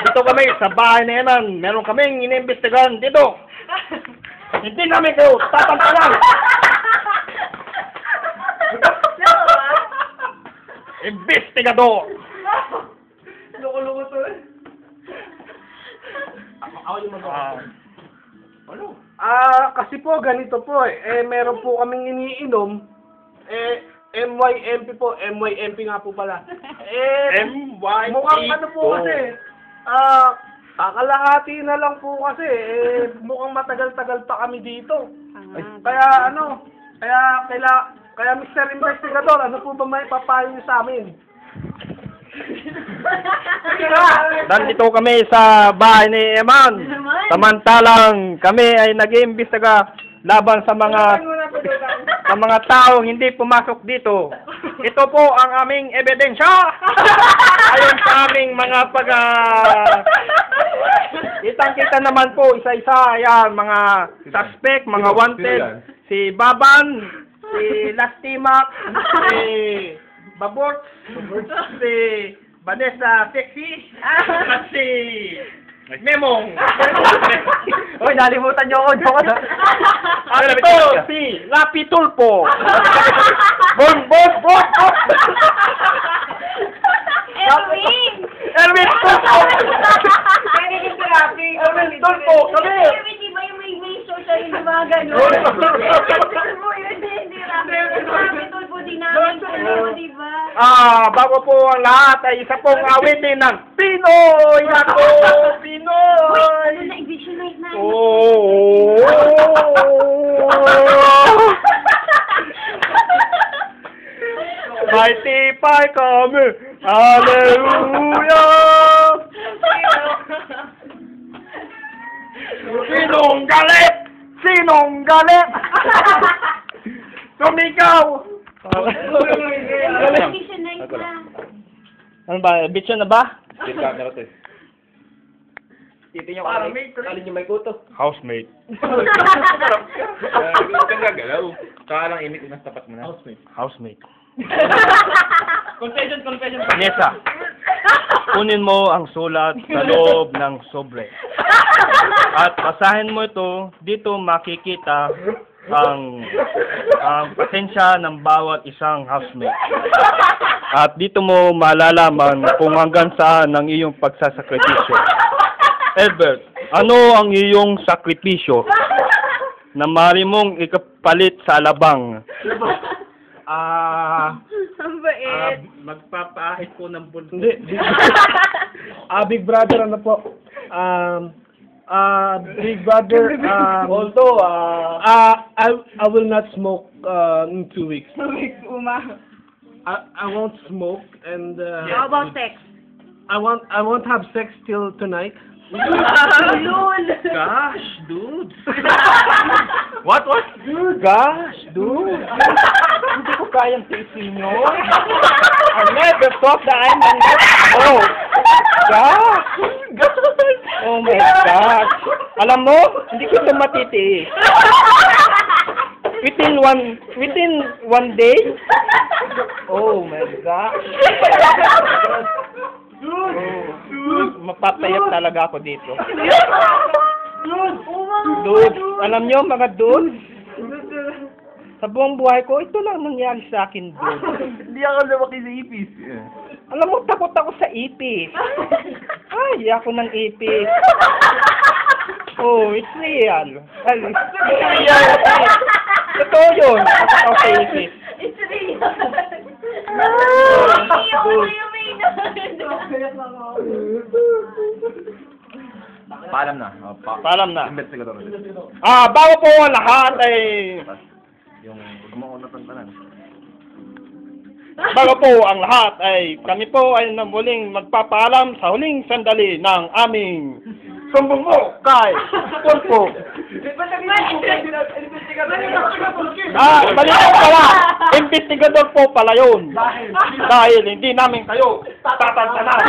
Dito kami sa bahay na yan. Meron kaming iniimbestigahan dito. Hindi namin kayo tatantanan. Investigador. Loko-loko to eh. Ako yung ano? Kasi po, ganito po eh. Meron po kaming iniinom. MYMP po. MYMP nga po pala. MYMP. Mukhang ano po kasi. Kakalahati na lang po kasi. Mukhang matagal-tagal pa kami dito. Kaya ano, kaya Mr. Investigador, ano po ba may papayo niyo sa amin? Nandito kami sa bahay ni Eman. Samantalang kami ay nag-iimbestiga laban sa mga taong hindi pumasok dito. Ito po ang aming ebidensya. Ayon sa aming mga kitang-kita naman po isa-isa. Ayan, mga suspect, mga wanted. Si Baban, si Lastimak, si Babort, si Vanessa Sexy, at si Memong. Uy, nalimutan niyo ako. At ito, si Lapi Tulpo. Bon. Erwin Tulpo. Erwin Tulpo, kami. Erwin, di ba yung may social yung mga gano'n? Hindi Rapi Tulpo din namin kayo, di ba? Bago po ang lahat ay isa pong awitin ng Pinoy! Ako, Pinoy! Ano na, eviction night na. Oh! May tipay kami! Hallelujah! Sinong galit? Sinong galit? Sumigaw! Eviction night na. Ano ba? Bitch na ba? Yung camera to eh. Titi nyo alin yung may kuto. Housemate. Huwag kang gagalaw. Saka lang imit yung tapat mo na. Housemate. Confession. Vanessa, kunin mo ang sulat sa loob ng sobre. At basahin mo ito, dito makikita ang pasensya ng bawat isang housemate. At dito mo malalaman kung hanggang saan ang iyong pagsasakripisyo. Albert, ano ang iyong sakripisyo na maaari mong ikapalit sa alabang? Ang bait. Magpapaahit ko ng bulto. Hindi. Big Brother, ano po? Big Brother, Although, I will not smoke in 2 weeks. 2 weeks, Uma. I won't smoke and How about sex? I won't have sex till tonight. Lul! gosh, dude. What? Gosh, dude. Hindi ko kayang tiisin yun. I never thought that I'm oh, gosh. Oh my gosh. Alam mo, hindi ko ito matitiis. Within one day? Oh my gosh. Mapapayat talaga ako dito. Dude, alam nyo mga dude, sa buong buhay ko, ito lang nangyari sa akin, dude. Hindi ako lumaki sa ipis. Alam mo, takot ako sa ipis. Ay, ako ng ipis. Oh, it's real. It's real. Totoo yun. Takot ako sa ipis. It's real. Dude. Paalam na. Paalam na. Investigador. Bago po ang lahat ay... Yung gumawa na tantanan. Bago po ang lahat ay kami po ay muling magpapaalam sa huling sandali ng aming sumbong po kay Tulpo. Balik po pala. Investigador po pala yun. Dahil hindi namin kayo tatantanan.